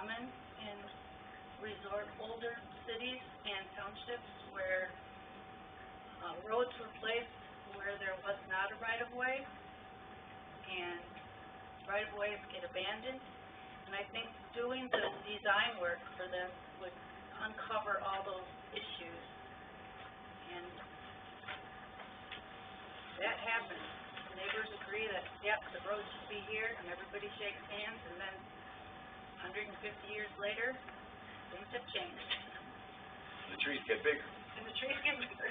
common in resort older cities and townships where roads were placed where there was not a right-of-way, and right-of-ways get abandoned. And I think doing the design work for them would uncover all those issues. And that happens. Neighbors agree that, yep, the road should be here, and everybody shakes hands, and then 150 years later, things have changed. The trees get bigger. And the trees get bigger.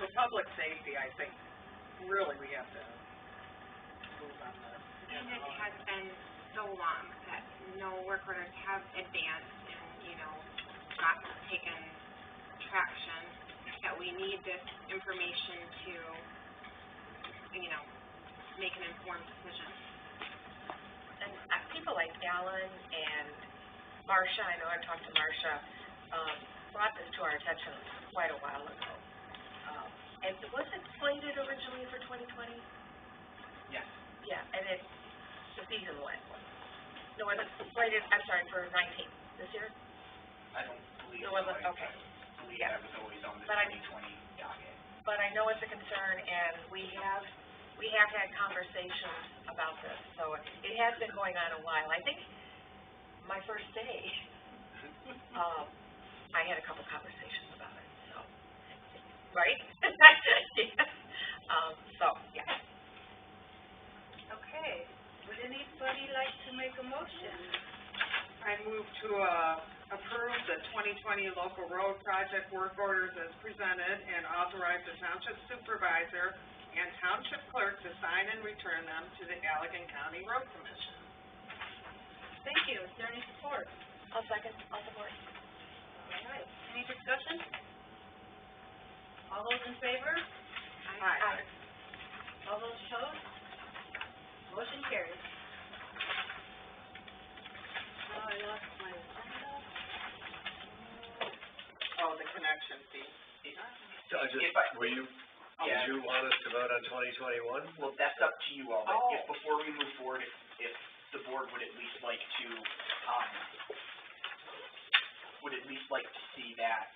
For public safety, I think, really we have to move on this. And it has been so long that no work orders have advanced and, you know, not taken traction, that we need this information to, you know, make an informed decision. And people like Alan and Marcia, I know I talked to Marcia, brought this to our attention quite a while ago. And was it slated originally for 2020? Yes. Yeah, and the season went. No, it was slated, I'm sorry, for 19 this year? I don't believe It wasn't, so. okay. I believe Yeah. that was always on the But 2020 docket. But I know it's a concern, and we have had conversations about this, so it has been going on a while. I think my first day, I had a couple conversations about it, so, right? So, yeah. Okay, would anybody like to make a motion? I move to approve the 2020 local road project work orders as presented and authorize the township supervisor and township clerk to sign and return them to the Allegan County Road Commission. Thank you. Is there any support? I'll second, I'll support. All right. Any discussion? All those in favor? Aye. All those opposed? Motion carries. Oh, I lost my agenda. Oh, the connection fee. Did you want us to vote on 2021? Well, that's up to you all, but Oh. if before we move forward, if the board would at least like to, see that,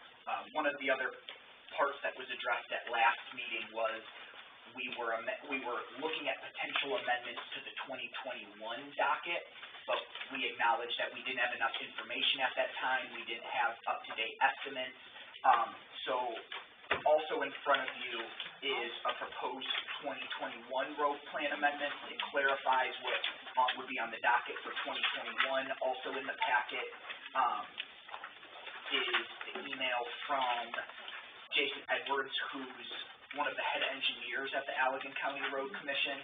one of the other parts that was addressed at last meeting was we were looking at potential amendments to the 2021 docket, but we acknowledged that we didn't have enough information at that time. We didn't have up-to-date estimates. So also in front of you is a proposed 2021 road plan amendment. It clarifies what would be on the docket for 2021. Also in the packet is the email from Jason Edwards, who's one of the head engineers at the Allegan County Road Commission.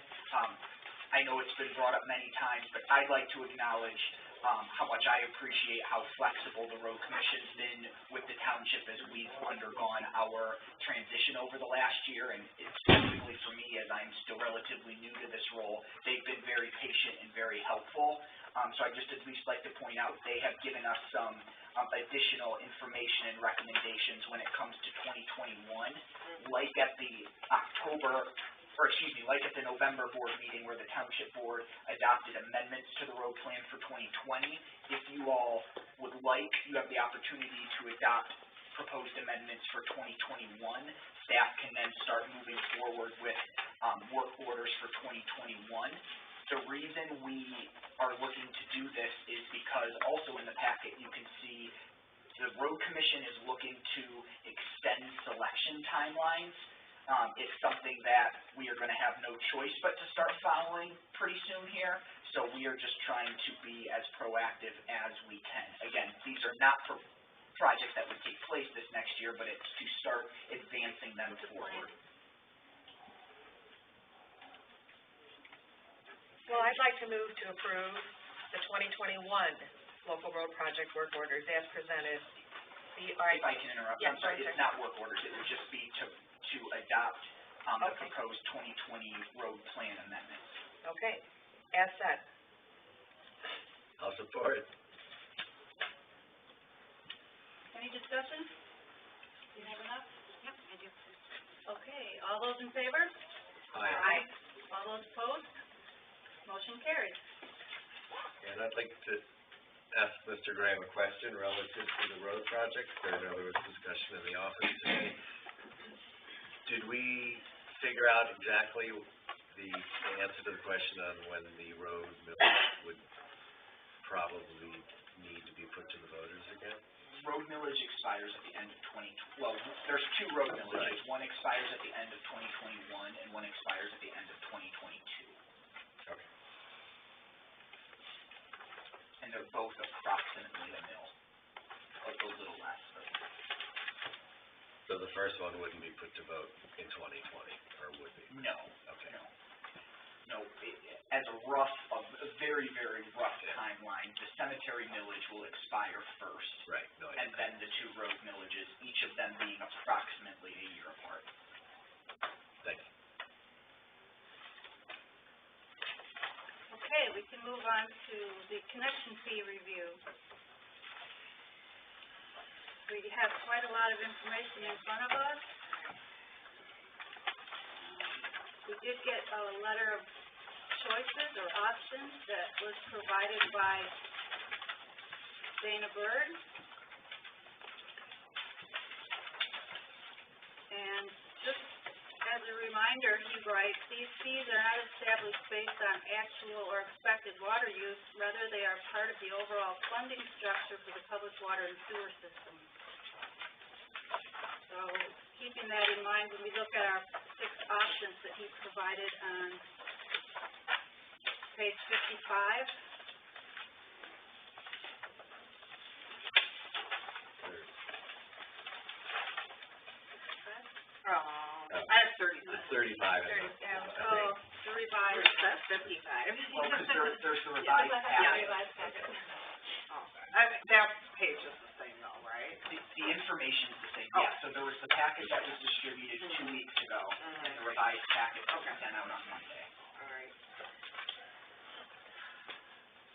I know it's been brought up many times, but I'd like to acknowledge how much I appreciate how flexible the Road Commission's been with the township as we've undergone our transition over the last year, and specifically for me, as I'm still relatively new to this role, they've been very patient and very helpful. So I'd just at least like to point out they have given us some additional information and recommendations when it comes to 2021, like at the like at the November board meeting where the township board adopted amendments to the road plan for 2020. If you all would like, you have the opportunity to adopt proposed amendments for 2021. Staff can then start moving forward with work orders for 2021. The reason we are looking to do this is because also in the packet you can see the Road Commission is looking to extend selection timelines. It's something that we are going to have no choice but to start following pretty soon here. So we are just trying to be as proactive as we can. Again, these are not for projects that would take place this next year, but it's to start advancing them forward. Well, I'd like to move to approve the 2021 local road project work orders as presented. If I can interrupt, yes, I'm sorry, it's not work orders. It would just be to adopt the proposed 2020 road plan amendments. Okay, as said. I'll support it. Any discussion? Do you have enough? Yep, I do. Okay, all those in favor? those opposed? Motion carries. And I'd like to ask Mr. Graham a question relative to the road project. I know there was discussion in the office today. Did we figure out exactly the answer to the question on when the road millage would probably need to be put to the voters again? Road millage expires at the end of there's two road millages. Right. One expires at the end of 2021 and one expires at the end of 2022. Okay. And they're both approximately a mil, like a little less. So the first one wouldn't be put to vote in 2020, or would be? No. Okay. No, as a very, very rough timeline, the cemetery millage will expire first. Right, no, And then the two road millages, each of them being approximately a year apart. Thank you. Okay, we can move on to the connection fee review. We have quite a lot of information in front of us. We did get a letter of choices or options that was provided by Dana Bird. And just as a reminder, he writes, these fees are not established based on actual or expected water use, rather they are part of the overall funding structure for the public water and sewer system. So keeping that in mind, when we look at our 6 options that he provided on page 55, I have 35. It's 35. oh, the revised. That's 55. Well, because there's the revised packet. That page is the same though, right? The information is the same, Oh. yeah, so there was the packet that was distributed 2 weeks ago, and the revised packet that was sent out on Monday. All right.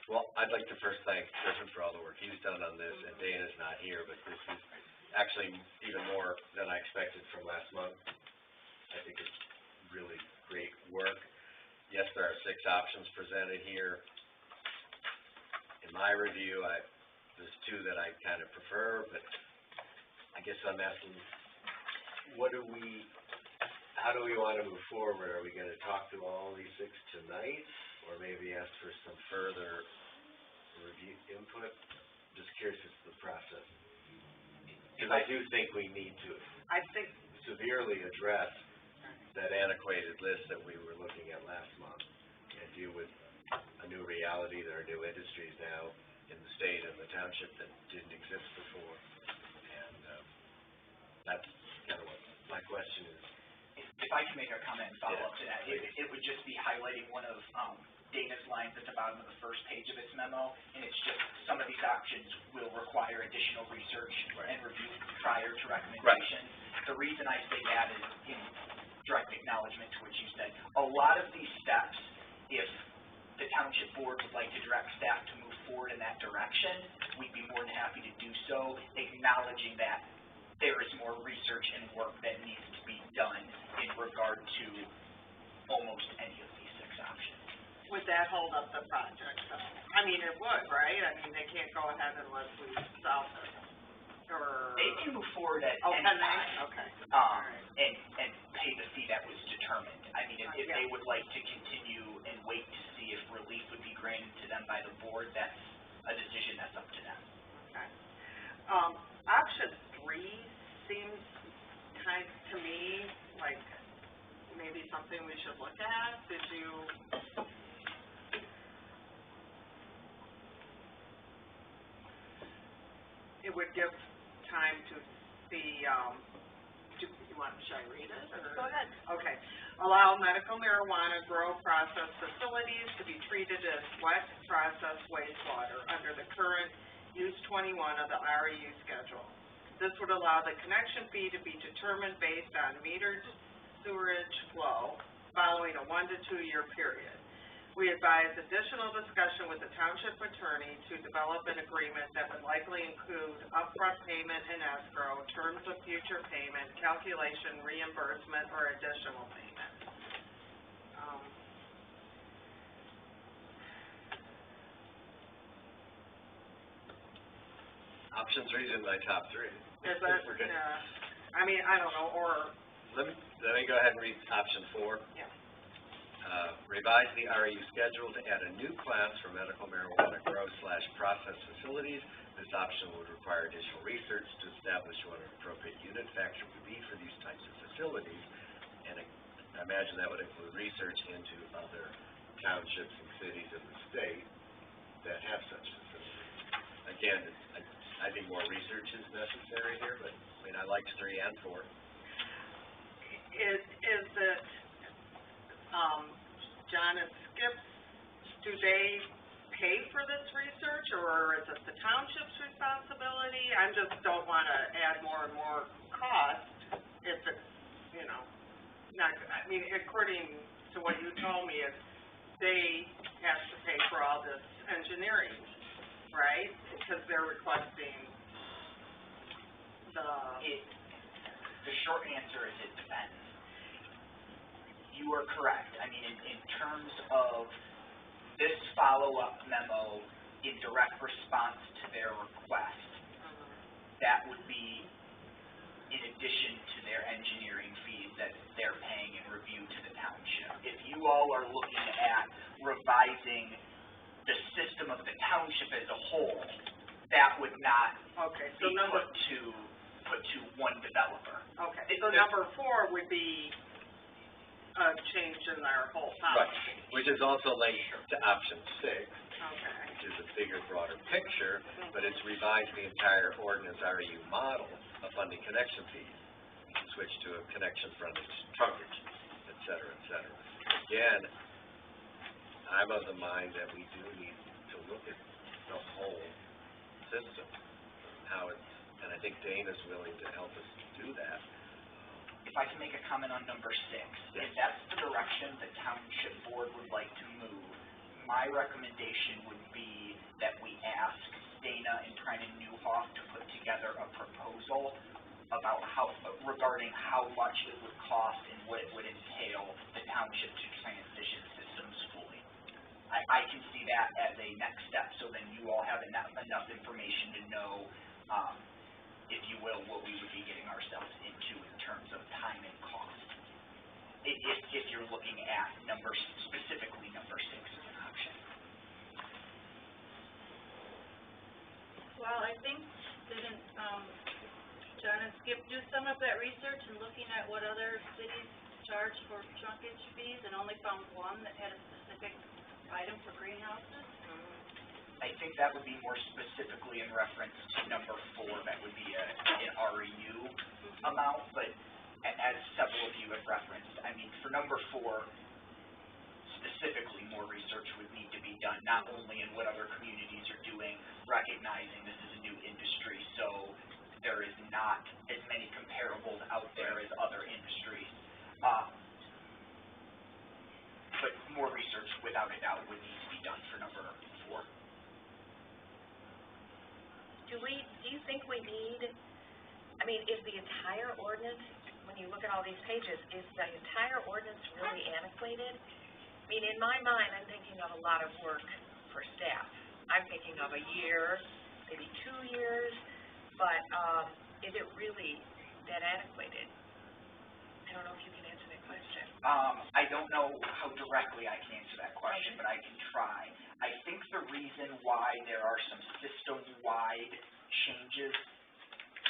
Well, I'd like to first thank Griffin for all the work he's done on this, and Dana's not here, but this is actually even more than I expected from last month. I think it's really great work. Yes, there are 6 options presented here. In my review, there's 2 that I kind of prefer, but I guess I'm asking, how do we want to move forward? Are we going to talk to all these 6 tonight, or maybe ask for some further review input? Just curious as to the process. Because I do think we need to I think, severely address that antiquated list that we were looking at last month and deal with a new reality. There are new industries now in the state and the township that didn't exist before. And that's kind of what my question is. If I can make a comment and follow up to that, it would just be highlighting one of Dana's lines at the bottom of the first page of his memo, and it's just some of these options will require additional research and review prior to recommendation. The reason I say that is in direct acknowledgement to what you said. A lot of these steps, if the township board would like to direct staff to move forward in that direction, we'd be more than happy to do so, acknowledging that there is more research and work that needs to be done in regard to almost any of these 6 options. would that hold up the project though? I mean, it would, right? I mean, they can't go ahead unless we solve it, or... They can move forward at Oh, any can they? time. Okay. And pay the fee that was determined. I mean, if they would like to continue and wait to see if relief would be granted to them by the board, that's a decision that's up to them. Okay. Option 3 seems to me like maybe something we should look at. Did you? It would give time to see, should I read it, or? Go ahead. Okay. Allow medical marijuana grow process facilities to be treated as wet processed wastewater under the current Use 21 of the REU schedule. This would allow the connection fee to be determined based on metered sewerage flow following a 1 to 2 year period. We advise additional discussion with the township attorney to develop an agreement that would likely include upfront payment and escrow, terms of future payment, calculation, reimbursement, or additional payment. Option 3 is in my top 3. Is that, We're good. I mean, I don't know, or, Let me go ahead and read option 4. Yeah. Revise the REU schedule to add a new class for medical marijuana grow/process facilities. This option would require additional research to establish what an appropriate unit factor would be for these types of facilities. And I imagine that would include research into other townships and cities in the state that have such facilities. Again, I think more research is necessary here, but I mean, I liked 3 and 4. is it, John and Skip's, do they pay for this research, or is it the township's responsibility? I just don't wanna add more and more cost if it's, you know, not, I mean, according to what you told me, is they have to pay for all this engineering, right? Because they're requesting The short answer is it depends. You are correct. I mean, in terms of this follow-up memo in direct response to their request, that would be in addition to their engineering fees that they're paying in review to the township. If you all are looking at revising the system of the township as a whole, that would not okay, be so put to one developer. okay, so number 4 would be a change in our whole policy. Which is also linked to option 6, Okay. which is a bigger, broader picture, but it's revised the entire ordinance REU model of funding connection fees, switch to a connection frontage, trunkage, et cetera, et cetera. Again, I'm of the mind that we do need to look at the whole system, how it's, and I think Dana's willing to help us do that. If I can make a comment on number 6, if that's the direction the township board would like to move, my recommendation would be that we ask Dana and Trinan Newhoff to put together a proposal about regarding how much it would cost and what it would entail the township to transition systems fully. I can see that as a next step, so then you all have enough information to know, if you will, what we would be getting ourselves into in terms of time and cost. If you're looking at specifically number 6 as an option. Well, I think, didn't, John and Skip do some of that research and looking at what other cities charge for trunkage fees and only found one that had a specific item for greenhouses? I think that would be more specifically in reference to number 4, that would be an REU amount, but as several of you have referenced, I mean, for number 4, specifically, more research would need to be done, not only in what other communities are doing, recognizing this is a new industry, so there is not as many comparables out there as other industries. But more research, without a doubt, would need to be done for number 4. Do you think we need, I mean, is the entire ordinance, when you look at all these pages, is the entire ordinance really antiquated? I mean, in my mind, I'm thinking of a lot of work for staff. I'm thinking of a year, maybe 2 years, but, is it really that antiquated? I don't know if you can answer that question. I don't know how directly I can answer that question, but I can try. I think the reason why there are some system-wide changes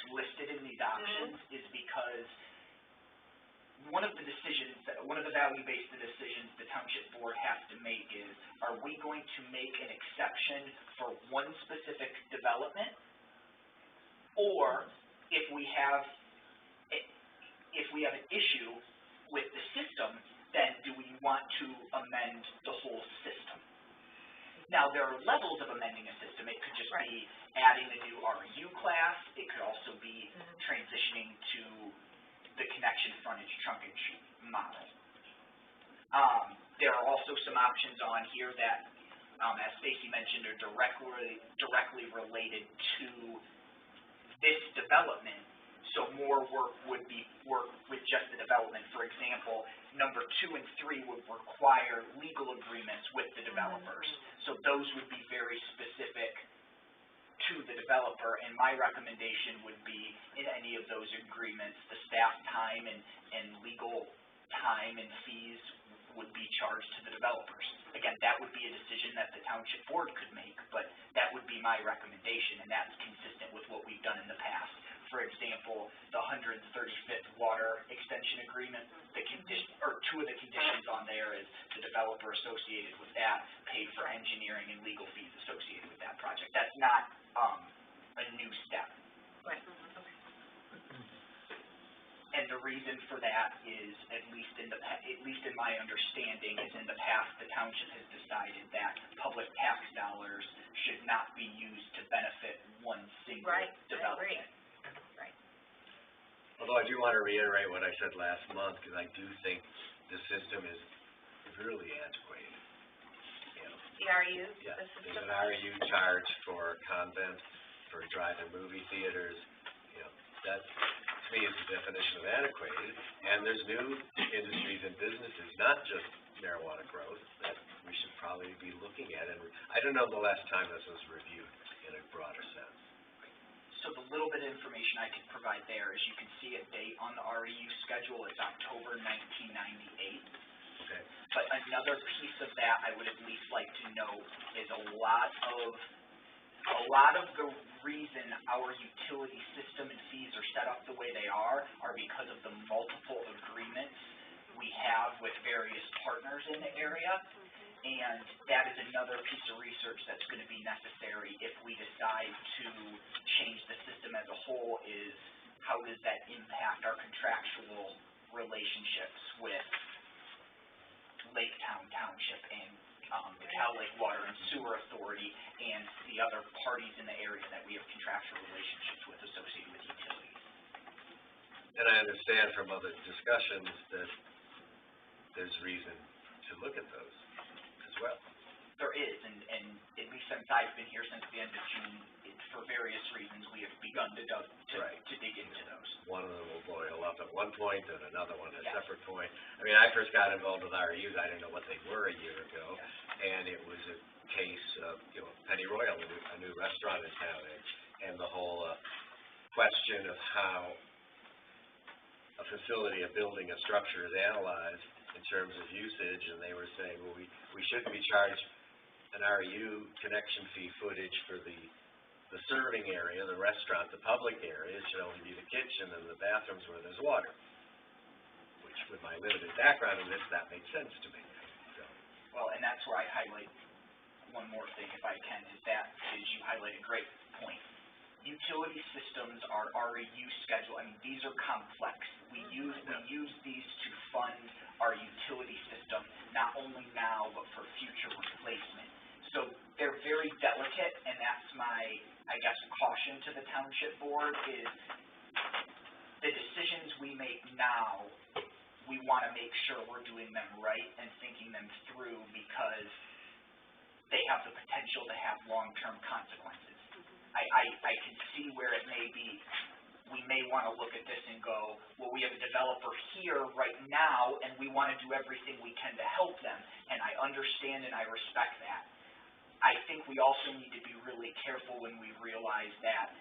listed in these options is because one of the value-based decisions the township board has to make is, are we going to make an exception for one specific development? Or if we have an issue with the system, then do we want to amend the whole system? Now, there are levels of amending a system. It could just be adding a new REU class. It could also be transitioning to the connection frontage trunkage model. There are also some options on here that, as Stacy mentioned, are directly related to this development. So more work would be work with just the development. For example, number 2 and 3 would require legal agreements with the developers. So those would be very specific to the developer, and my recommendation would be in any of those agreements, the staff time and legal time and fees would be charged to the developers. Again, that would be a decision that the township board could make, but that would be my recommendation, and that's consistent with what we've done in the past. For example, the 135th water extension agreement, two of the conditions on there is the developer associated with that paid for engineering and legal fees associated with that project. That's not, a new step. Right. And the reason for that is, at least in my understanding, is in the past, the township has decided that public tax dollars should not be used to benefit one single development. Right. Although I do want to reiterate what I said last month, because I do think the system is really antiquated. You know, The RU, yeah, the there's system. an RU charge for convents, for drive-in movie theaters, you know, that, to me, is the definition of antiquated, and there's new industries and businesses, not just marijuana growth, that we should probably be looking at, and I don't know the last time this was reviewed in a broader sense. So the little bit of information I could provide there is you can see a date on the REU schedule, it's October 1998. Okay. But another piece of that I would at least like to note is a lot of the reason our utility system and fees are set up the way they are because of the multiple agreements we have with various partners in the area. And that is another piece of research that's going to be necessary if we decide to change the system as a whole, is how does that impact our contractual relationships with Saugatuck Township and the Cal Lake Water and Sewer Authority and the other parties in the area that we have contractual relationships with associated with utilities. And I understand from other discussions that there's reason to look at those as well. There is, and at least since I've been here since the end of June, for various reasons, we have begun to dig into those. One of them will boil up at one point, and another one at a Yes. separate point. I mean, I first got involved with REUs, I didn't know what they were a year ago, and it was a case of, you know, Penny Royal, a new restaurant in town, and the whole question of how a facility, a building, a structure is analyzed in terms of usage, and they were saying, well, we shouldn't be charged an REU connection fee footage for the serving area, the restaurant, the public area. It should only be the kitchen and the bathrooms where there's water. Which, with my limited background in this, that makes sense to me. So. Well, and that's where I highlight one more thing, if I can, is you highlight a great point. Utility systems are REU schedule. I mean, these are complex. We use these to fund our utility system, not only now, but for future replacement. So they're very delicate, and that's my, I guess, caution to the township board is the decisions we make now, we want to make sure we're doing them right and thinking them through, because they have the potential to have long-term consequences. I can see where it may be, we may want to look at this and go, well, we have a developer here right now, and we want to do everything we can to help them, and I understand and I respect that. I think we also need to be really careful when we realize that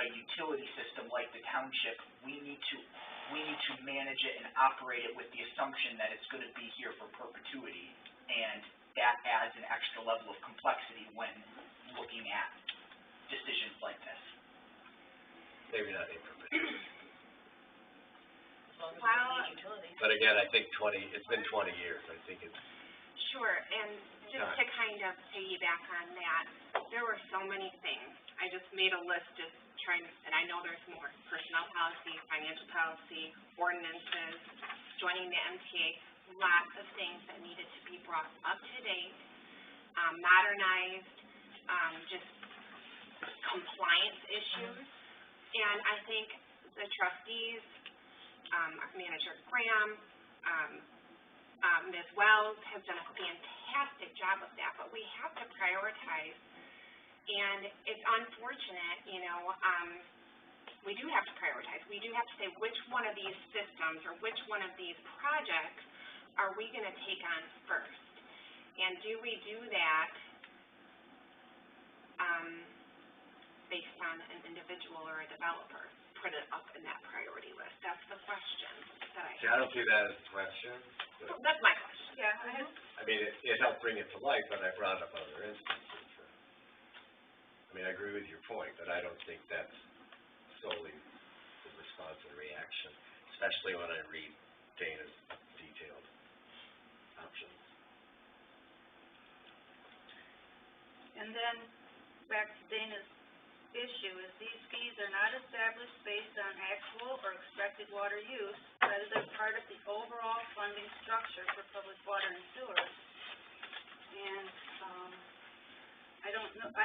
a utility system like the township, we need to manage it and operate it with the assumption that it's going to be here for perpetuity, and that adds an extra level of complexity when looking at decisions like this. Maybe not in perpetuity. As long as Well, we need utilities. But again, I think it's been 20 years. I think it's, Sure, and just to kind of piggyback on that, there were so many things. I just made a list just trying, and I know there's more, personnel policy, financial policy, ordinances, joining the MTA, lots of things that needed to be brought up to date, modernized, just compliance issues. And I think the trustees, Manager Graham, Ms. Wells have done a fantastic job of that, but we have to prioritize. And it's unfortunate, we do have to prioritize. We do have to say which one of these systems or which one of these projects are we going to take on first. And do we do that based on an individual or a developer, put it up in that priority list? That's the question that I See, I don't see that as a question, but, That's my question. Yeah, I mean, it helped bring it to light, but I brought up other instances. I mean, I agree with your point, but I don't think that's solely the response and reaction, especially when I read Dana's detailed options. and then back to Dana's issue is these fees are not established based on actual or expected water use, rather they're part of the overall funding structure for public water and sewer. And, I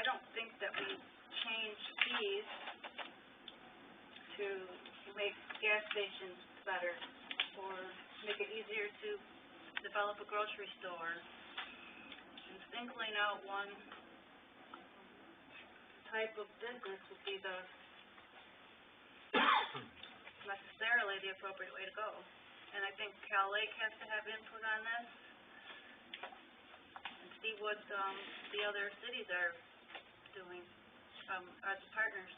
don't think that we change fees to make gas stations better or make it easier to develop a grocery store. And singling out one type of business would be the necessarily the appropriate way to go. And I think Cal Lake has to have input on this and see what, the other cities are doing, as partners.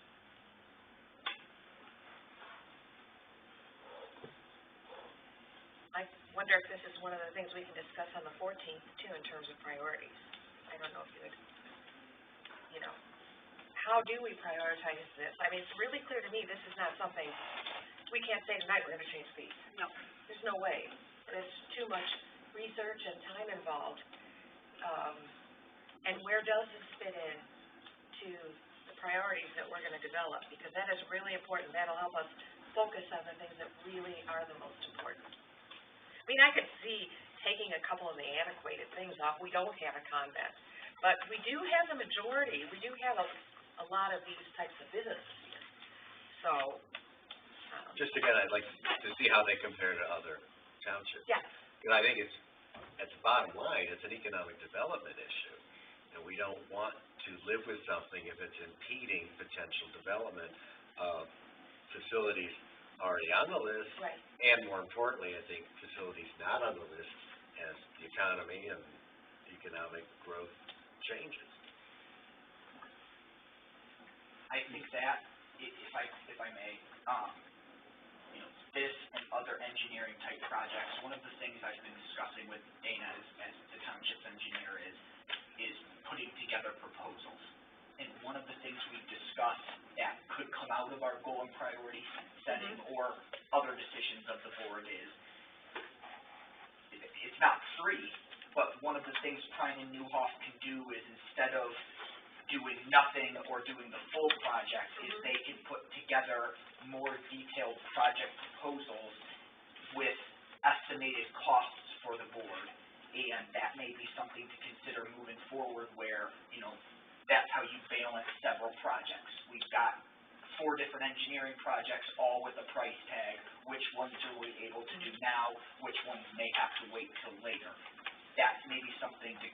I wonder if this is one of the things we can discuss on the 14th too, in terms of priorities. I don't know if you would, how do we prioritize this? I mean, it's really clear to me, this is not something, we can't say tonight we're gonna change fees. No. There's no way. There's too much research and time involved. And where does this fit in to the priorities that we're gonna develop? Because that is really important. That'll help us focus on the things that really are the most important. I mean, I could see taking a couple of the antiquated things off. We don't have a convent. But we do have the majority. We do have a lot of these types of businesses here. So, Just again, I'd like to see how they compare to other townships. yes. Because I think it's, at the bottom line, it's an economic development issue. And we don't want to live with something if it's impeding potential development of facilities already on the list. Right. And more importantly, I think facilities not on the list as the economy and economic growth changes. I think that, if I may, this and other engineering type projects, one of the things I've been discussing with Dana as the township's engineer is putting together proposals. And one of the things we've discussed that could come out of our goal and priority setting or other decisions of the board is, it's not free, but one of the things Prine and Newhoff can do is, instead of doing nothing or doing the full project, is they can put together more detailed project proposals with estimated costs for the board. And that may be something to consider moving forward where, that's how you balance several projects. We've got 4 different engineering projects, all with a price tag. Which ones are we able to do now? Which ones may have to wait till later? That may be something to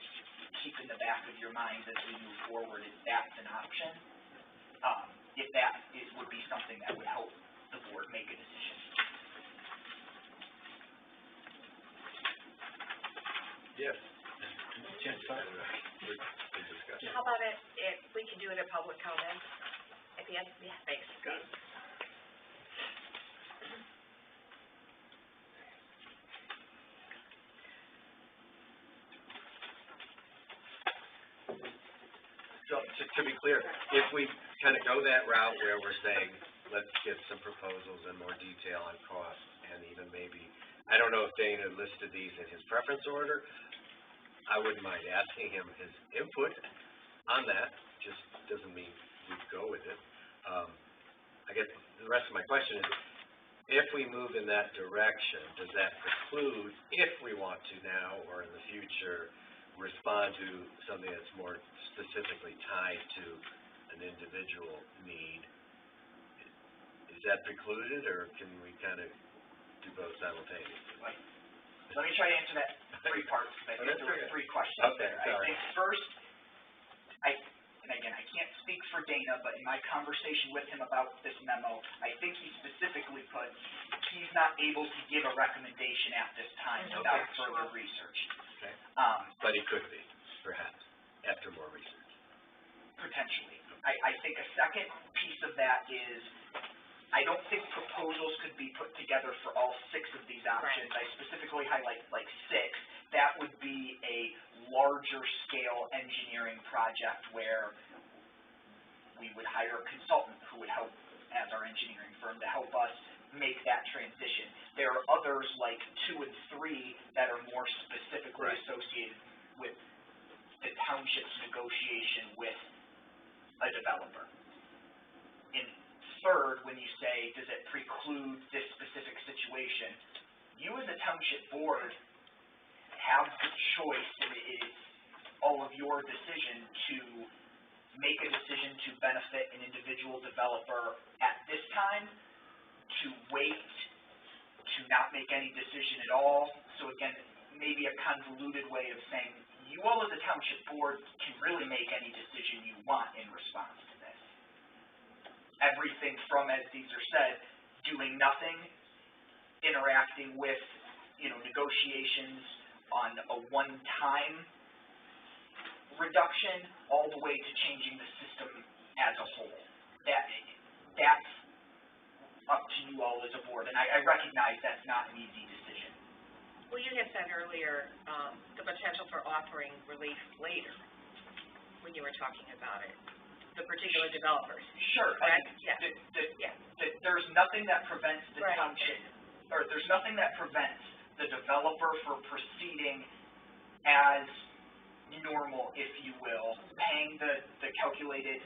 keep in the back of your mind as we move forward, if that's an option. If that would be something that would help the board make a decision. Yes. How about if we can do it at public comment at the end? Yeah, thanks. Good. So, to be clear, if we kind of go that route where we're saying, let's get some proposals in more detail on cost, and even maybe, I don't know if Dana listed these in his preference order, I wouldn't mind asking him his input on that, just doesn't mean we'd go with it. I guess the rest of my question is, if we move in that direction, does that preclude, if we want to now or in the future, respond to something that's more specifically tied to an individual need? Is that precluded, or can we kind of do both simultaneously? Let me try to answer that 3 parts, because I think there were 3 questions Okay, there. sorry. I think first, and again, I can't speak for Dana, but in my conversation with him about this memo, I think he specifically put, he's not able to give a recommendation at this time without further research. Okay. But he could be, perhaps, after more research. Potentially. I think a second piece of that is, I don't think proposals could be put together for all 6 of these options. I specifically highlight like 6. That would be a larger scale engineering project where we would hire a consultant who would help as our engineering firm to help us make that transition. There are others like 2 and 3 that are more specifically associated with the township's negotiation with a developer. In third, when you say, does it preclude this specific situation, you as a township board have the choice, and it is all of your decision to make a decision to benefit an individual developer at this time, to wait, to not make any decision at all. So again, maybe a convoluted way of saying, you all as a township board can really make any decision you want in response to this. Everything from, as Caesar said, doing nothing, interacting with, negotiations on a one-time reduction, all the way to changing the system as a whole. That's up to you all as a board, and I recognize that's not an easy decision. Well, you had said earlier, the potential for offering relief later, when you were talking about it, the particular developers. Sure. Correct? There's nothing that prevents the Right. township, or there's nothing that prevents the developer from proceeding as normal, if you will, paying the calculated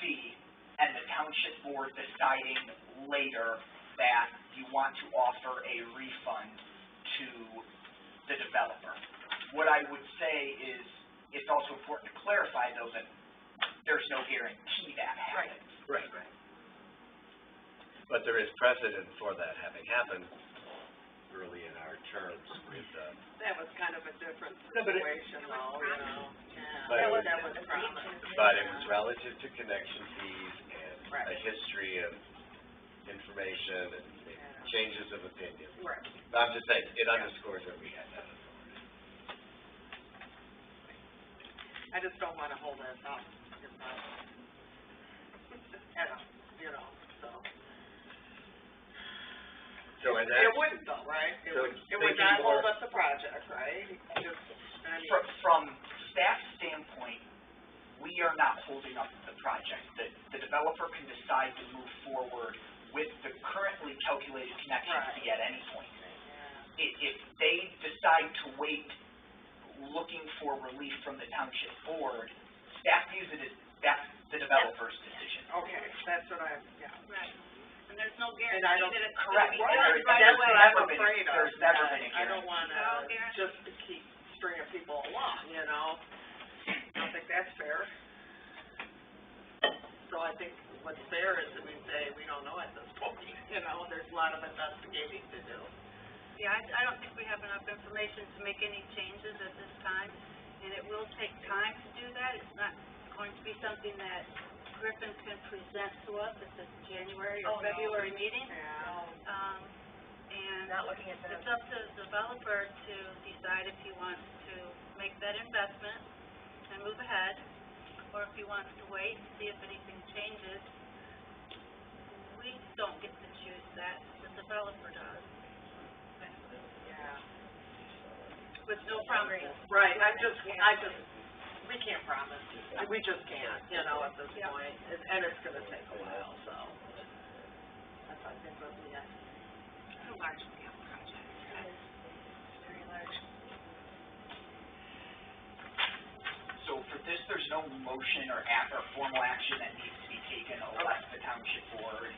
fee, and the township board deciding later that you want to offer a refund to the developer. What I would say is, it's also important to clarify, though, that there's no guarantee that happens. Right. But there is precedent for that having happened early in our terms with, That was kind of a different No, but it- situation though, But it was- that was promised. but it was relative to connection fees and Right. a history of information and changes of opinion. Right. I'm just saying, it underscores that we had that authority. I just don't wanna hold us up, so. So, and It that's, wouldn't though, right? It So would thinking not more- hold up the project, right? Just, From staff standpoint, we are not holding up the project. The developer can decide to move forward with the currently calculated connection fee at any point. If they decide to wait, looking for relief from the township board, staff views it as that's the developer's decision. Okay, that's what I, Right. And there's no And guarantee I don't- that it's Correct. gonna be done There's right never away. been- I'm afraid of. there's never been a I don't guarantee. wanna No guarantee. just to keep stringing people along, I don't think that's fair. So I think what's fair is that we say, we don't know at this point, there's a lot of investigating to do. Yeah, I don't think we have enough information to make any changes at this time, and it will take time to do that. It's not going to be something that Griffin can present to us at the January Oh, or no. February meeting. Yeah. And Not looking at it's the, up to the developer to decide if he wants to make that investment and move ahead, or if he wants to wait and see if anything changes. We don't get to choose that, the developer does. Yeah. With no promises. Right, we can't promise, we just can't, at this Yeah. point, and it's gonna take a while, so. That's, I think, what we have. It's a large scale project. very large. So for this, there's no motion or formal action that needs to be taken unless the township board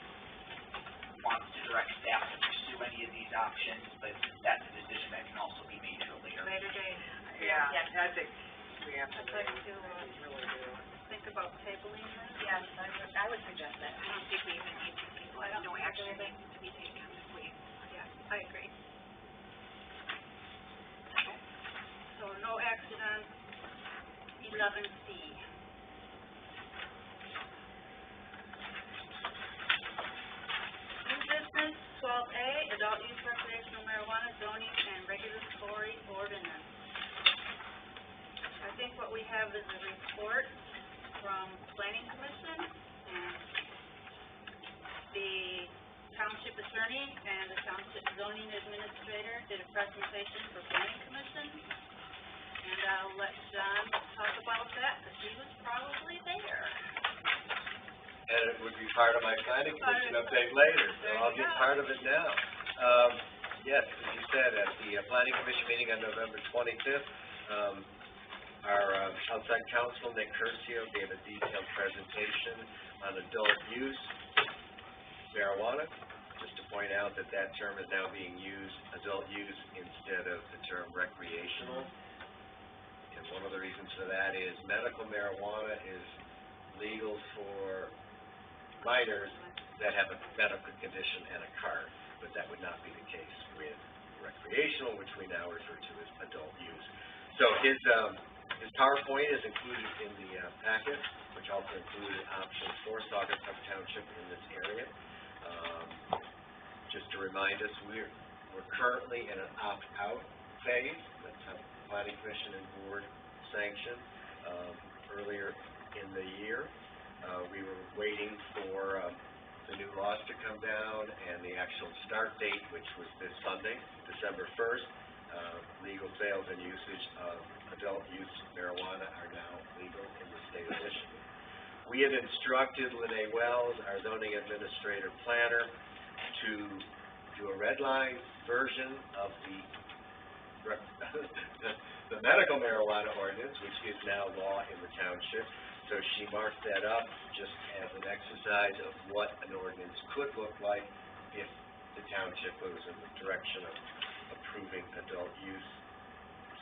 wants to direct staff to pursue any of these options, but that's a decision that can also be made at a later. Later date. Yeah, Yes. I think we have to I'd like wait. to, Really do. think about tabling this. Yes, I would suggest that. I don't think we even need to table it, no action needs to be taken, please. Yeah, I agree. So no action on 11C. New business, 12A, adult use recreational marijuana zoning and regulatory ordinance. I think what we have is a report from Planning Commission, and the township attorney and the township zoning administrator did a presentation for Planning Commission. And I'll let John talk about that, because he was probably there. And it would be part of my planning commission update later, so I'll get part of it now. Yes, as you said, at the planning commission meeting on November 25th, our outside counsel, Nick Curcio, gave a detailed presentation on adult use marijuana. Just to point out that that term is now being used, adult use, instead of the term recreational. And one of the reasons for that is medical marijuana is legal for minors that have a medical condition and a card, but that would not be the case with recreational, which we now refer to as adult use. So his PowerPoint is included in the packet, which also included options for Saugatuck Township in this area. Just to remind us, we're currently in an opt-out phase. That's how Planning Commission and Board sanctioned earlier in the year. We were waiting for the new laws to come down and the actual start date, which was this Sunday, December 1st. Legal sales and usage of adult use marijuana are now legal in the state of Michigan. We had instructed Lene Wells, our zoning administrator planner, to do a red line version of the medical marijuana ordinance, which is now law in the township. So she marked that up just as an exercise of what an ordinance could look like if the township goes in the direction of approving adult use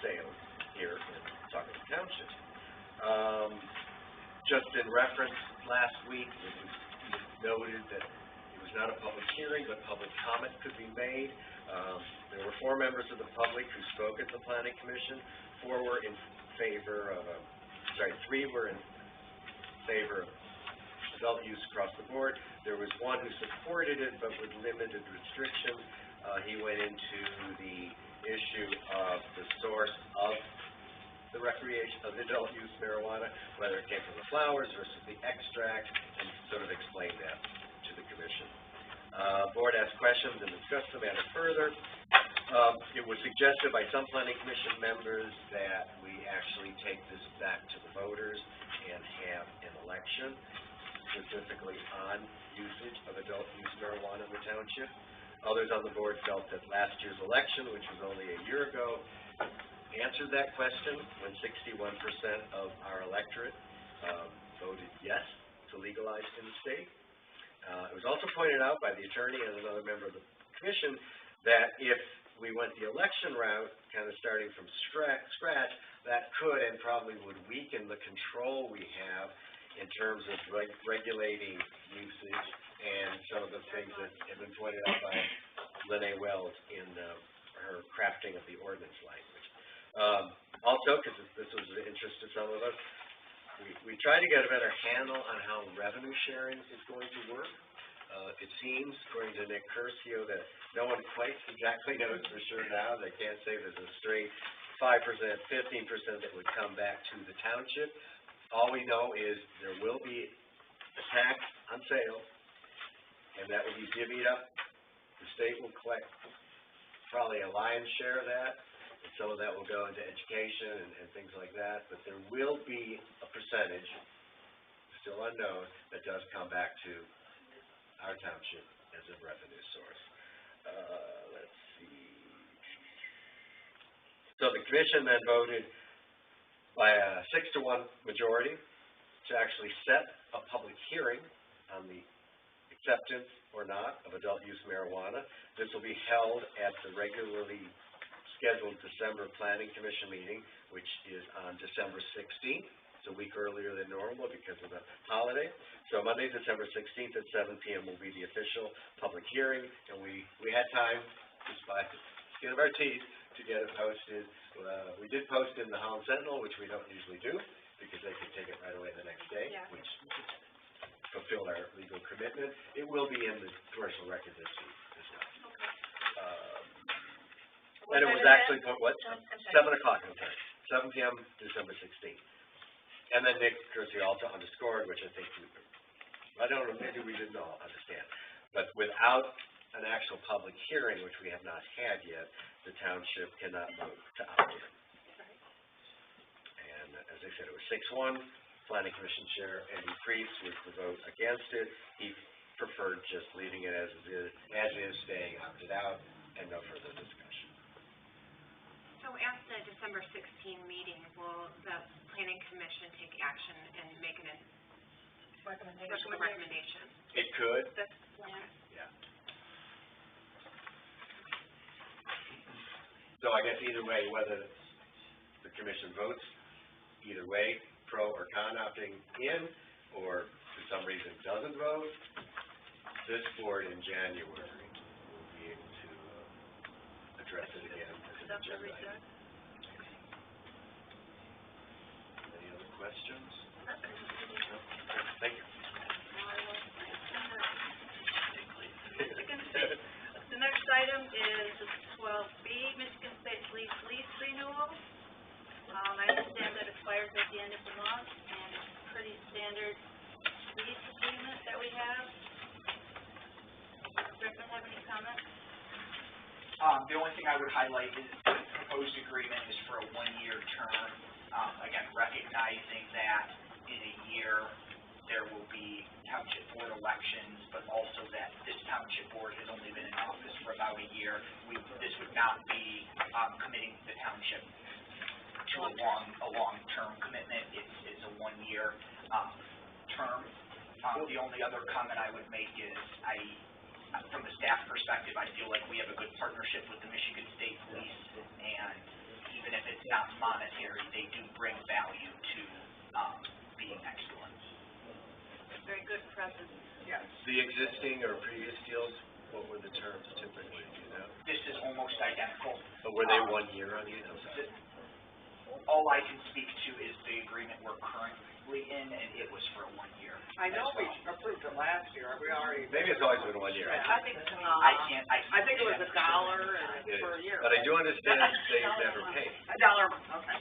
sales here in Saugatuck Township. Just in reference, last week it was noted that it was not a public hearing, but public comment could be made. There were 4 members of the public who spoke at the Planning Commission. 3 were in favor of adult use across the board. There was 1 who supported it, but with limited restrictions. He went into the issue of the source of the recreation of adult use marijuana, whether it came from the flowers versus the extract, and sort of explained that to the commission. Board asked questions and discussed the matter further. It was suggested by some Planning Commission members that we actually take this back to the voters and have an election, specifically on usage of adult use marijuana in the township. Others on the board felt that last year's election, which was only a year ago, answered that question when 61% of our electorate voted yes to legalize in the state. It was also pointed out by the attorney and another member of the commission that if we went the election route, kind of starting from scratch, that could and probably would weaken the control we have in terms of regulating usage and some of the things that have been pointed out by Lene Wells in her crafting of the ordinance language. Also, because this was of interest to some of us, we try to get a better handle on how revenue sharing is going to work. It seems, according to Nick Curcio, that no one quite exactly knows for sure now. They can't say there's a straight 5%, 15% that would come back to the township. All we know is there will be a tax on sales, and that will be divvied up. The state will collect probably a lion's share of that, and some of that will go into education and things like that, but there will be a percentage, still unknown, that does come back to our township as a revenue source. Let's see. So the commission then voted by a 6-to-1 majority to actually set a public hearing on the acceptance or not of adult use marijuana. This will be held at the regularly scheduled December Planning Commission meeting, which is on December 16th. It's a week earlier than normal because of the holiday. So Monday, December 16th at 7 p.m. will be the official public hearing, and we had time, just by the skin of our teeth, to get it posted. We did post in the Holland Sentinel, which we don't usually do, because they could take it right away the next day, which fulfilled our legal commitment. It will be in the commercial record this week as well. And it was actually, 7 o'clock, I'm sorry, 7 p.m. December 16th. And then Nick Kersey also underscored, which I think, I don't know, maybe we didn't all understand, but without an actual public hearing, which we have not had yet, the township cannot vote to opt in. And as I said, it was 6-1, Planning Commission Chair Andy Priest was the vote against it. He preferred just leaving it as is, staying opted out, and no further discussion. So at the December 16 meeting, will the planning commission take action and make an recommendation? It could, That's, yeah. So I guess either way, whether the commission votes, either way, pro or con opting in, or for some reason doesn't vote, this board in January will be able to address it again as an agenda item. Any other questions? No? Thank you. The next item is 12B, Michigan State Police lease renewal. I understand that expires at the end of the month, and it's pretty standard lease agreement that we have. Griffin, have any comments? The only thing I would highlight is the proposed agreement is for a 1-year term. Again, recognizing that in a year there will be township board elections, but also that this township board has only been in office for about a year. This would not be committing the township to a long-term commitment. It's a 1-year term. The only other comment I would make is from the staff perspective, I feel like we have a good partnership with the Michigan State Police, and even if it's not monetary, they do bring value to being excellent. Very good presence. Yes. The existing or previous deals, what were the terms typically, do you know? This is almost identical. But were they 1 year on either side? All I can speak to is the agreement we're currently in, and it was for a 1 year. I know we approved it last year, we already. Maybe it's always been 1 year. I think, I think it was $1 and it's for a year. But I do understand they've never paid. $1 a month, okay.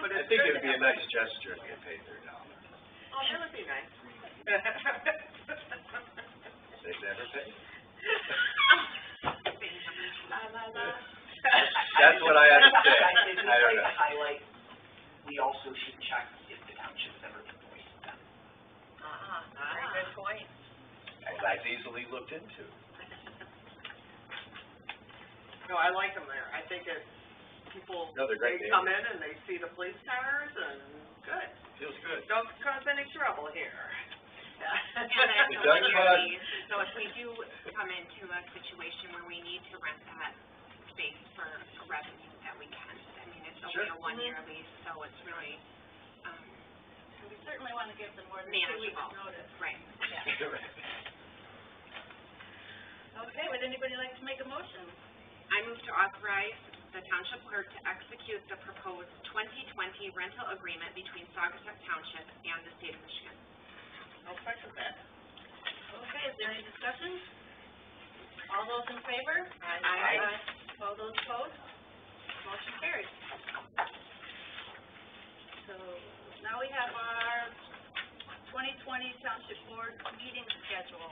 But I it's think good it would to be a have- nice gesture if they paid their $1. Oh, that would be nice. They've never paid. La, la, la. That's what I understand. I did I don't like to know. highlight, we also should check if the township has ever invoiced them. Very good point. Well, that's easily looked into. No, I like them there. I think it, people, No, they're great they come in and they see the police cars and good. Feels good. Don't cause any trouble here. and It that's a does 1-year cause- lease, so if we do come into a situation where we need to rent that space for a revenue that we can, I mean, it's only a 1-year lease, so it's really, We certainly want to give them more than 2 weeks manageable. notice. Right. Okay, would anybody like to make a motion? I move to authorize the township clerk to execute the proposed 2020 rental agreement between Saugatuck Township and the state of Michigan. I'll second that. Okay, is there any discussion? All those in favor? Aye. All those opposed? Motion carries. So now we have our 2020 Township Board meeting schedule.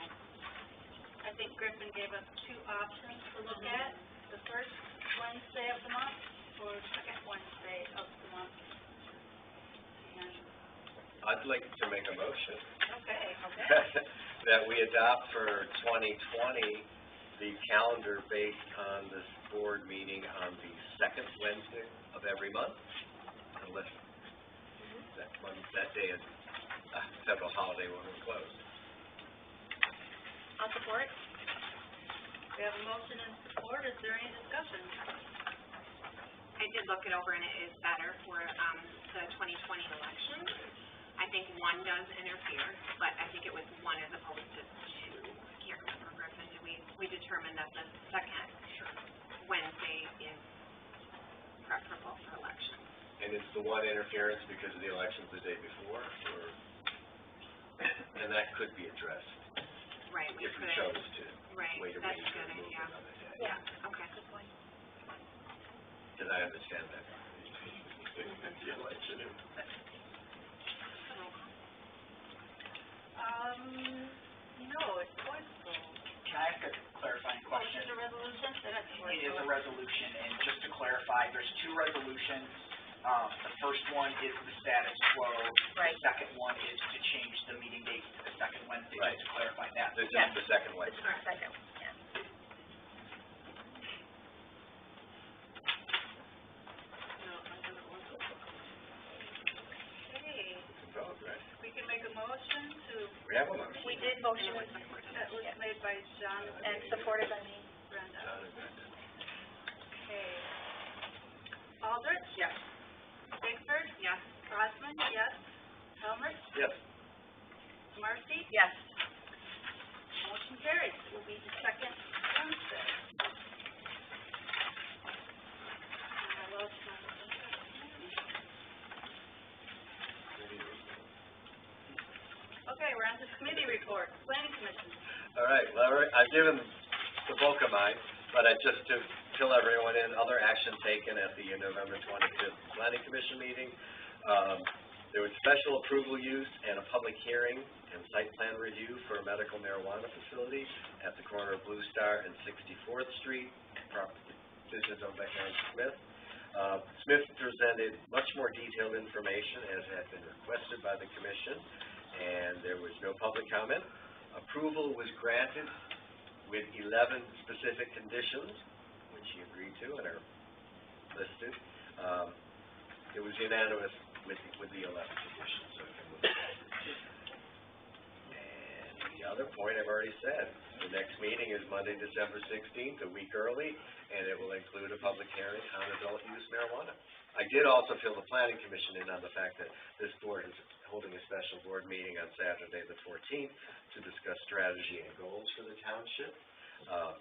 I think Griffin gave us 2 options to look at, the first Wednesday of the month or second Wednesday of the month. And, I'd like to make a motion okay. that we adopt for 2020 the calendar based on this board meeting on the second Wednesday of every month, unless that day is a federal holiday when we're closed. I'll support. We have a motion and support. Is there any discussion? I did look it over and it is better for, the 2020 election. I think one does interfere, but I think it was one as opposed to 2. I can't remember, Griffin, did we determined that the second Wednesday is preferable for elections. And it's the one interference because of the elections the day before, or, and that could be addressed Right, we if we could, chose to right, wait a that's week a or good move idea. another day. Yeah, okay. Good point. Because I understand that. The election is I ask a clarifying question? Motion to resolution? It is a resolution, and just to clarify, there's two resolutions. The first one is the status quo. Right. The second one is to change the meeting date to the second Wednesday, Right. just to clarify that. This Yes. is the second one. It's our second, yeah. Okay, Oh, right. we can make a motion to, We have a motion. We did motion with that was made by John and supported by me. Brenda. John and Brenda. Okay. Aldrich? Yes. Bickford? Yes. Crossman? Yes. Helmer? Yes. Marcy? Yes. Motion carries. It will be the second Wednesday. Okay, we're on to committee reports. Planning Commission. All right, well, I've given the bulk of mine, but just to fill everyone in, other action taken at the November 25th Planning Commission meeting. There was special approval use and a public hearing and site plan review for a medical marijuana facility at the corner of Blue Star and 64th Street, decisions owned by Aaron Smith. Smith presented much more detailed information as had been requested by the commission, and there was no public comment. Approval was granted with 11 specific conditions, which he agreed to and are listed. It was unanimous with the 11 conditions, so we can move on. And the other point I've already said, the next meeting is Monday, December 16th, a week early, and it will include a public hearing on adult use marijuana. I did also fill the Planning Commission in on the fact that this board is holding a special board meeting on Saturday, the 14th, to discuss strategy and goals for the township.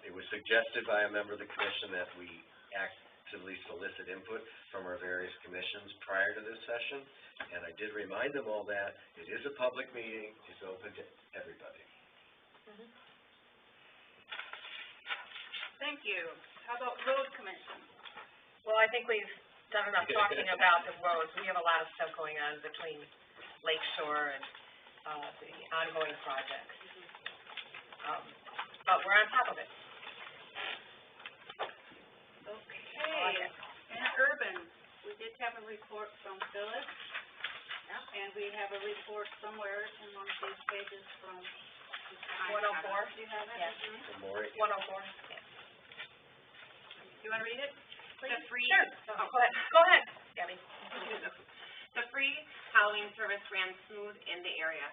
It was suggested by a member of the commission that we actively solicit input from our various commissions prior to this session, and I did remind them all that it is a public meeting, it's open to everybody. Thank you. How about Road Commission? Well, I think we've done enough talking about the roads. We have a lot of stuff going on between Lake Shore and, the ongoing projects. But we're on top of it. Okay. And Urban, we did have a report from Phyllis. And we have a report somewhere in one of these pages from 104? Do you have it? Yes. For more, 104, yeah. You want to read it? The free, Sure. Go ahead, Gabby. the free Halloween service ran smooth in the area.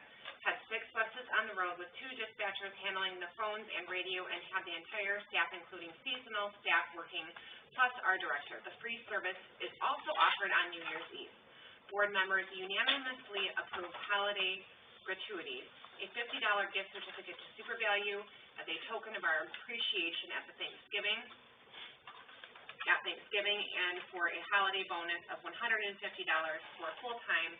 Had 6 buses on the road with 2 dispatchers handling the phones and radio, and had the entire staff, including seasonal staff, working, plus our director. The free service is also offered on New Year's Eve. Board members unanimously approved holiday gratuities, a $50 gift certificate to Super Value as a token of our appreciation at Thanksgiving, and for a holiday bonus of $150 for full-time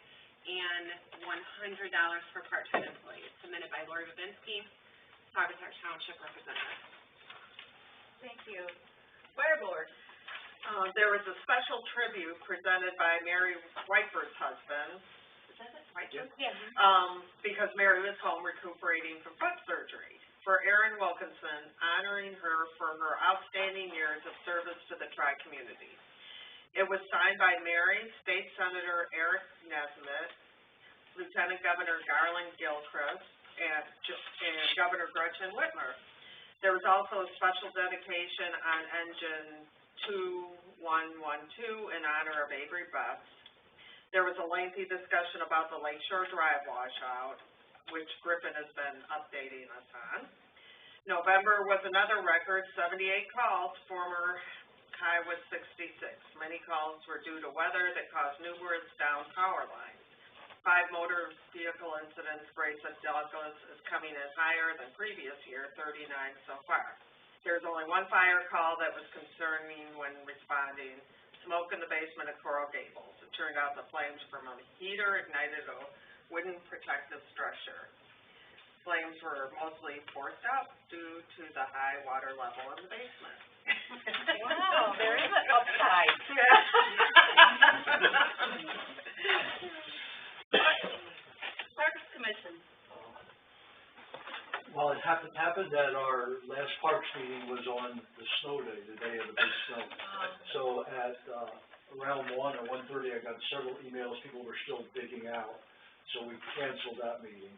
and $100 for part-time employees, submitted by Lori Babinski, Saugatuck Township representative. Thank you. Fire Board. There was a special tribute presented by Mary Whitebird's husband, Is that it? Right? Yeah. because Mary was home recuperating from foot surgery. For Erin Wilkinson, honoring her for her outstanding years of service to the tri-community. It was signed by Mary, State Senator Eric Nesbitt, Lieutenant Governor Garland Gilchrist, and Governor Gretchen Whitmer. There was also a special dedication on engine 2112 in honor of Avery Betts. There was a lengthy discussion about the Lakeshore Drive washout, which Griffin has been updating us on. November was another record, 78 calls, former high was 66. Many calls were due to weather that caused numerous down power lines. 5 motor vehicle incidents. Grayson Douglas is coming in higher than previous year, 39 so far. There's only 1 fire call that was concerning when responding, smoke in the basement of Coral Gables. It turned out the flames from a heater ignited a wooden protective structure. Flames were mostly forced out due to the high water level in the basement. Wow, there is an upside. Parks Commission. Well, as happened that our last parks meeting was on the snow day, the day of the big snow. So at, around 1 or 1:30, I got several emails, people were still digging out, so we canceled that meeting.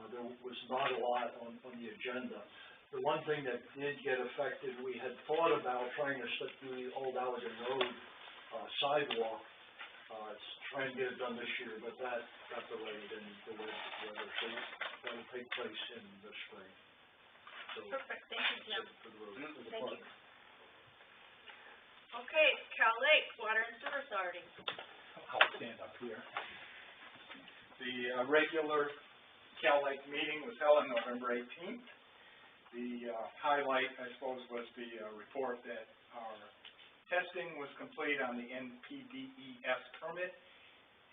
There was not a lot on the agenda. The one thing that did get affected, we had thought about trying to slip through the old Allegan Road, sidewalk, try and get it done this year, but that got delayed and delayed weather, so that will take place in the spring. So, Perfect, thank you, Jim. for the road, for the Thank park. you. Okay, Cal Lake, Water and Sewer Authority. I'll stand up here. The regular Cal Lake meeting was held on November 18th. The highlight, I suppose, was the report that our testing was complete on the NPDES permit,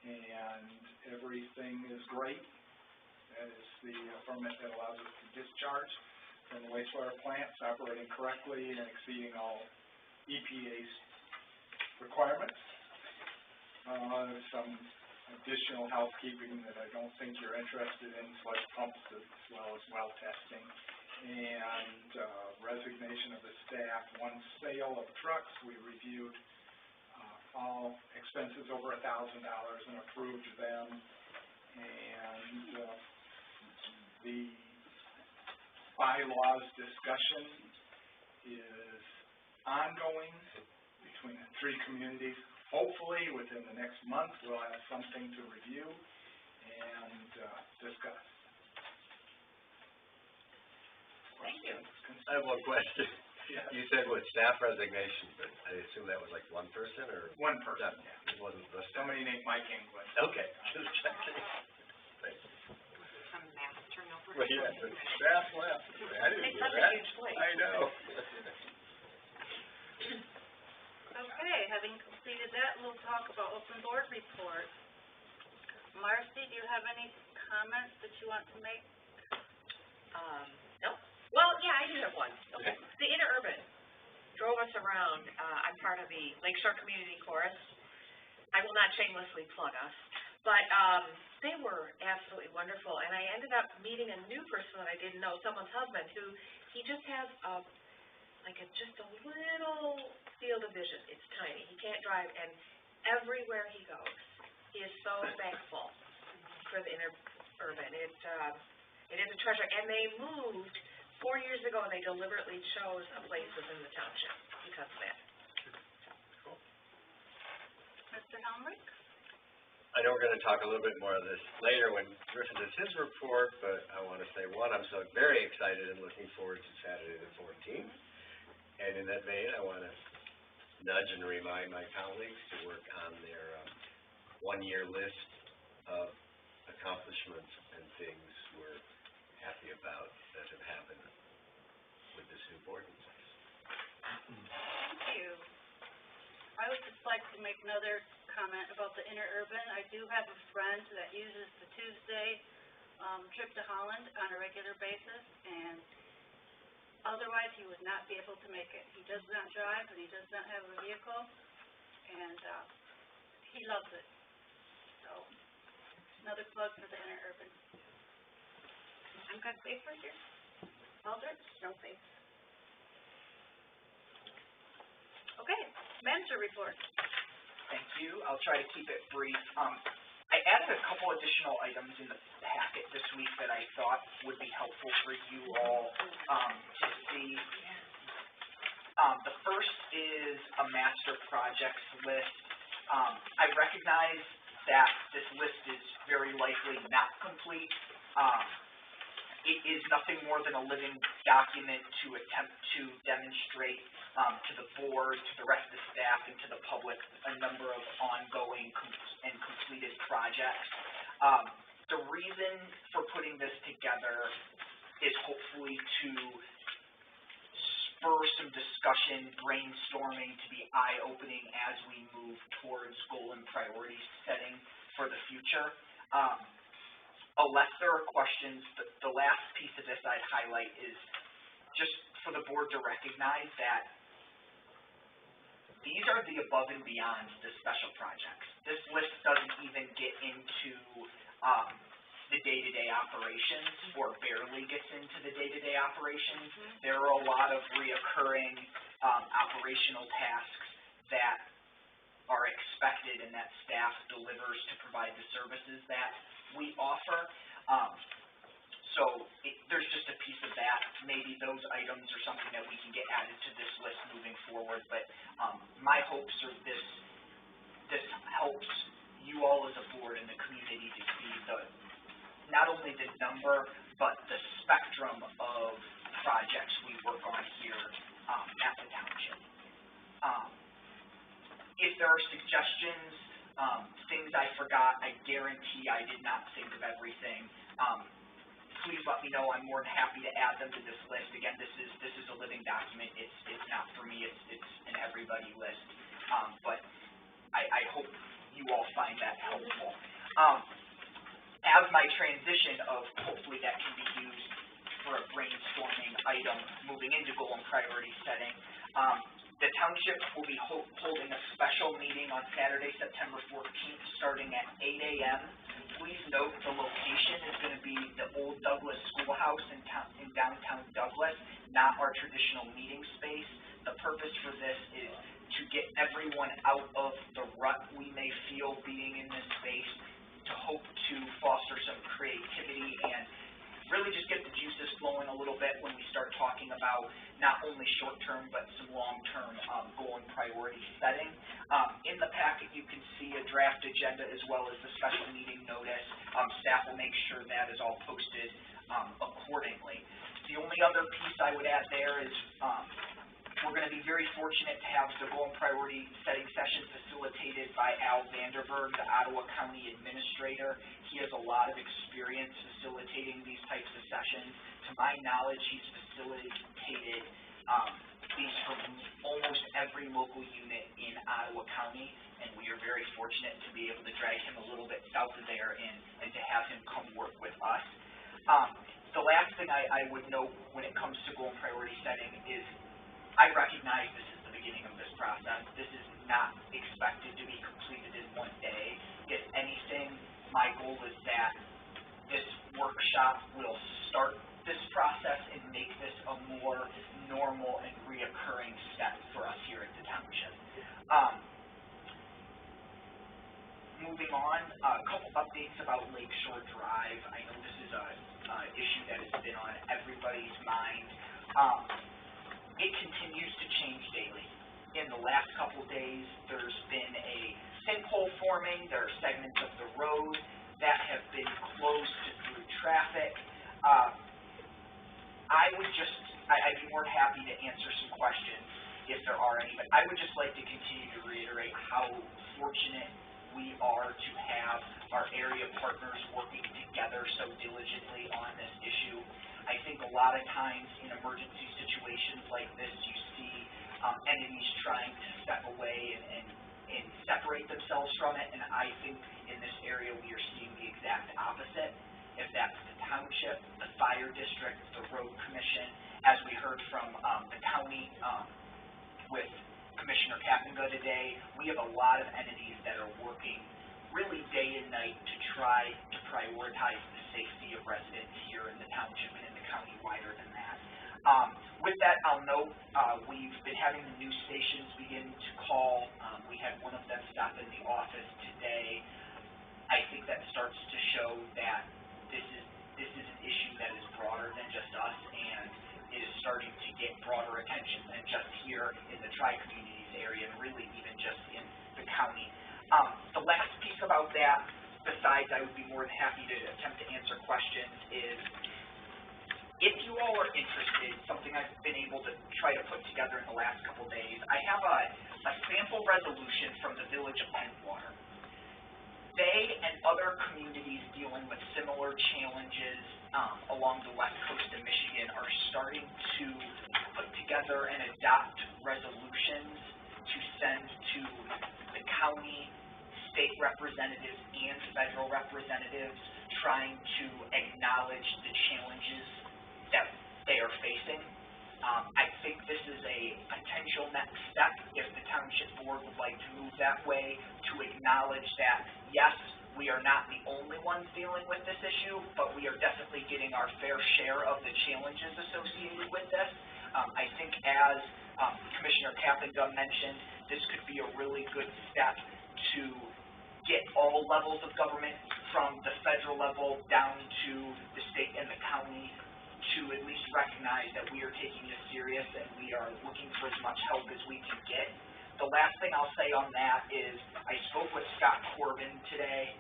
and everything is great. That is the permit that allows us to discharge from the wastewater plants, operating correctly and exceeding all EPA's requirements. Some additional housekeeping that I don't think you're interested in, like pumps as well as well testing, and resignation of the staff. One sale of trucks, we reviewed all expenses over $1,000 and approved them, and the bylaws discussion is ongoing between the three communities. Hopefully, within the next month, we'll have something to review and discuss. Thank you. I have one question. Yes. You said with staff resignation, but I assume that was like one person or? One person, No, yeah. it wasn't the staff. Somebody named Mike England. Okay, just checking. Thanks. Some mass turnover. Well, yeah, the staff left. I didn't It's do such a that. huge place. I know. Okay, having completed that, we'll talk about open board report. Marcy, do you have any comments that you want to make? No. Well, yeah, I do have one. Okay. The Interurban drove us around. I'm part of the Lakeshore Community Chorus. I will not shamelessly plug us, but they were absolutely wonderful. And I ended up meeting a new person that I didn't know, someone's husband, who he just has just a little field of vision. It's tiny. He can't drive, and everywhere he goes, he is so thankful for the Interurban. It is a treasure, and they moved 4 years ago, and they deliberately chose a place within the township because of that. Mr. Helmrich? I know we're gonna talk a little bit more of this later when Griffin does his report, but I wanna say, one, I'm so very excited and looking forward to Saturday the 14th. And in that vein, I wanna nudge and remind my colleagues to work on their, 1-year list of accomplishments and things we're happy about that have happened with this new board in place. Thank you. I would just like to make another comment about the Interurban. I do have a friend that uses the Tuesday trip to Holland on a regular basis, and otherwise he would not be able to make it. He does not drive, and he does not have a vehicle, and he loves it. So, another plug for the Interurban. I'm good, safe right here. Aldrich? No safe. Okay, manager report. Thank you. I'll try to keep it brief. I added a couple additional items in the packet this week that I thought would be helpful for you all to see. The first is a master projects list. I recognize that this list is very likely not complete. It is nothing more than a living document to attempt to demonstrate to the board, to the rest of the staff, and to the public a number of ongoing and completed projects. The reason for putting this together is hopefully to spur some discussion, brainstorming, to be eye-opening as we move towards goal and priority setting for the future. Unless there are questions, the last piece of this I'd highlight is just for the board to recognize that these are the above and beyond the special projects. This list doesn't even get into the day-to-day day-to-day operations, or barely gets into the day-to-day operations. There are a lot of reoccurring, operational tasks that are expected and that staff delivers to provide the services that we offer. So there's just a piece of that. Maybe those items are something that we can get added to this list moving forward, but my hopes are this helps you all as a board and the community to see not only the number, but the spectrum of projects we work on here at the township. If there are suggestions, things I forgot, I guarantee I did not think of everything. Please let me know. I'm more than happy to add them to this list. Again, this is a living document. It's not for me. It's an everybody list. But I hope you all find that helpful. As my transition of hopefully that can be used for a brainstorming item moving into goal and priority setting, the township will be holding a special meeting on Saturday, September 14th, starting at 8 a.m. Please note the location is going to be the old Douglas Schoolhouse in downtown Douglas, not our traditional meeting space. The purpose for this is to get everyone out of the rut we may feel being in this space, to hope to foster some creativity and really just get the juices flowing a little bit when we start talking about not only short-term but some long-term goal and priority setting. In the packet you can see a draft agenda as well as the special meeting notice. Staff will make sure that is all posted accordingly. The only other piece I would add there is we're going to be very fortunate to have the goal and priority setting session facilitated by Al Vanderberg, the Ottawa County Administrator. He has a lot of experience facilitating these types of sessions. To my knowledge, he's facilitated these for almost every local unit in Ottawa County, and we are very fortunate to be able to drag him a little bit south of there and to have him come work with us. The last thing I would note when it comes to goal and priority setting is I recognize this is the beginning of this process. This is not expected to be completed in one day. If anything, my goal is that this workshop will start this process and make this a more normal and reoccurring step for us here at the township. Moving on, a couple updates about Lakeshore Drive. I know this is an issue that has been on everybody's mind. It continues to change daily. In the last couple days, there's been a sinkhole forming. There are segments of the road that have been closed through traffic. I'd be more than happy to answer some questions if there are any, but I would just like to continue to reiterate how fortunate we are to have our area partners working together so diligently on this issue. I think a lot of times in emergency situations like this, you see entities trying to step away and separate themselves from it, and I think in this area we are seeing the exact opposite. If that's the township, the fire district, the road commission, as we heard from the county with Commissioner Kappenga today, we have a lot of entities that are working really day and night to try to prioritize the safety of residents here in the township and in the county wider than that. With that, I'll note we've been having the news stations begin to call. We had one of them stop in the office today. I think that starts to show that this is an issue that is broader than just us, and it is starting to get broader attention than just here in the Tri-Communities area, and really even just in the county. The last piece about that, besides I would be more than happy to attempt to answer questions, is if you all are interested, something I've been able to try to put together in the last couple days, I have a sample resolution from the Village of Pentwater. They and other communities dealing with similar challenges along the west coast of Michigan are starting to put together and adopt resolutions to send to the county, state representatives, and federal representatives, trying to acknowledge the challenges that they are facing. I think this is a potential next step if the township board would like to move that way, to acknowledge that, yes, We are not the only ones dealing with this issue, but we are definitely getting our fair share of the challenges associated with this. I think as Commissioner Kappengum mentioned, this could be a really good step to get all levels of government, from the federal level down to the state and the county, to at least recognize that we are taking this serious and we are looking for as much help as we can get. The last thing I'll say on that is I spoke with Scott Corbin today,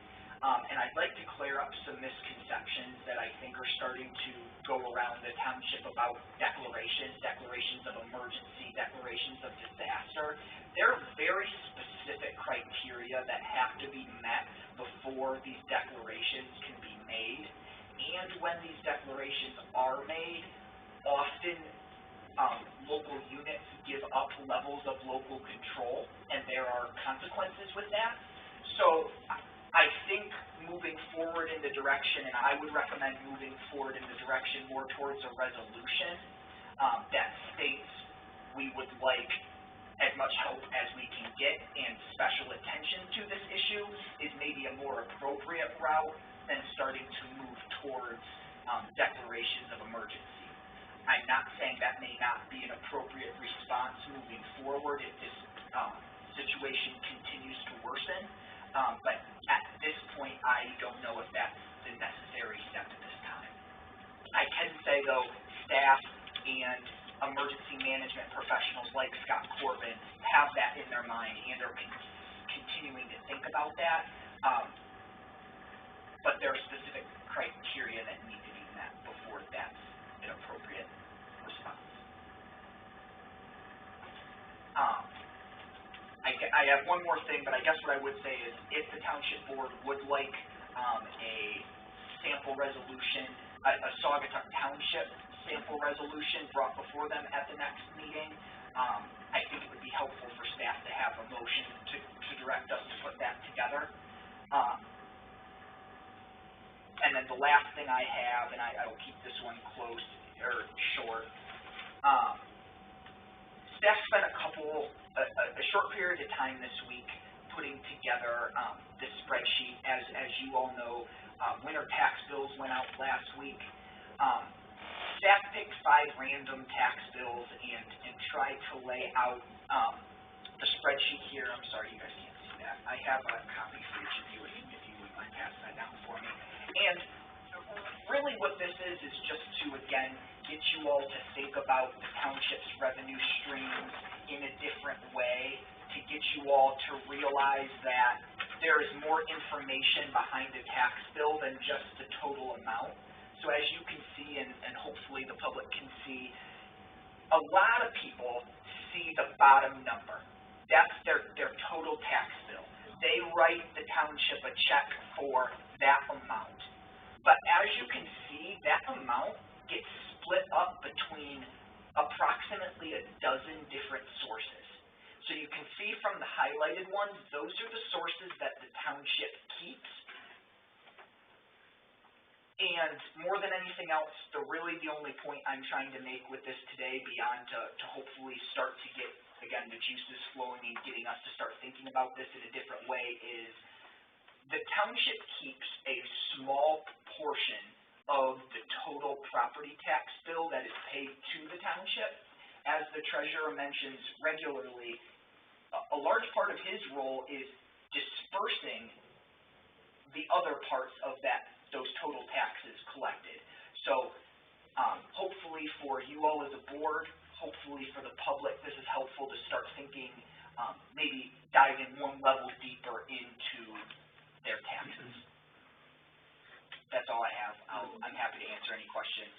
and I'd like to clear up some misconceptions that I think are starting to go around the township about declarations of emergency, declarations of disaster. There are very specific criteria that have to be met before these declarations can be made. And when these declarations are made, often local units give up levels of local control, and there are consequences with that. So I think moving forward in the direction, and I would recommend moving forward in the direction more towards a resolution that states we would like as much help as we can get, and special attention to this issue is maybe a more appropriate route than starting to move towards declarations of emergency. I'm not saying that may not be an appropriate response moving forward if this situation continues to worsen, but at this point, I don't know if that's the necessary step at this time. I can say, though, staff and emergency management professionals like Scott Corbin have that in their mind and are continuing to think about that, but there are specific criteria that need to be met before that's an appropriate response. I have one more thing, but I guess what I would say is if the township board would like a sample resolution, a Saugatuck Township sample resolution brought before them at the next meeting, I think it would be helpful for staff to have a motion to direct us to put that together. And then the last thing I have, and I will keep this one close or short, staff spent a short period of time this week putting together this spreadsheet. As you all know, winter tax bills went out last week. Staff picked 5 random tax bills and tried to lay out the spreadsheet here. I'm sorry, you guys can't see that. I have a copy for each of you if you would mind passing that down for me. And really what this is just to, again, get you all to think about the township's revenue streams in a different way, to get you all to realize that there is more information behind a tax bill than just the total amount. So as you can see, and hopefully the public can see, a lot of people see the bottom number. That's their total tax bill. They write the township a check for that amount. But as you can see, that amount gets split up between approximately a dozen different sources. So you can see from the highlighted ones, those are the sources that the township keeps. And more than anything else, the only point I'm trying to make with this today, beyond to hopefully start to get, again, the juices flowing and getting us to start thinking about this in a different way, is the township keeps a small portion of the total property tax bill that is paid to the township. As the treasurer mentions regularly, a large part of his role is dispersing the other parts of those total taxes collected. So hopefully for you all as a board, hopefully for the public, this is helpful to start thinking, maybe diving one level deeper into their taxes. That's all I have. I'm happy to answer any questions.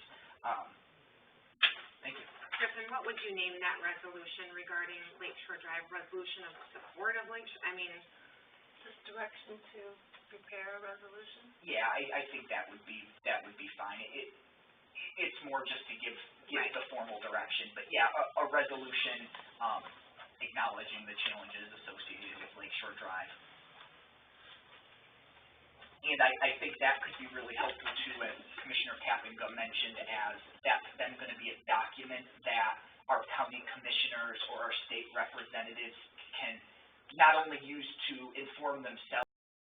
Thank you. Griffin, what would you name that resolution regarding Lakeshore Drive, resolution of support of Lakeshore? I mean, Just direction to prepare a resolution? Yeah, I think that would be fine. It's more just to give Right. the formal direction, but yeah, a resolution acknowledging the challenges associated with Lakeshore Drive. And I think that could be really helpful too, as Commissioner Kappengum mentioned, as that's then going to be a document that our county commissioners or our state representatives can not only use to inform themselves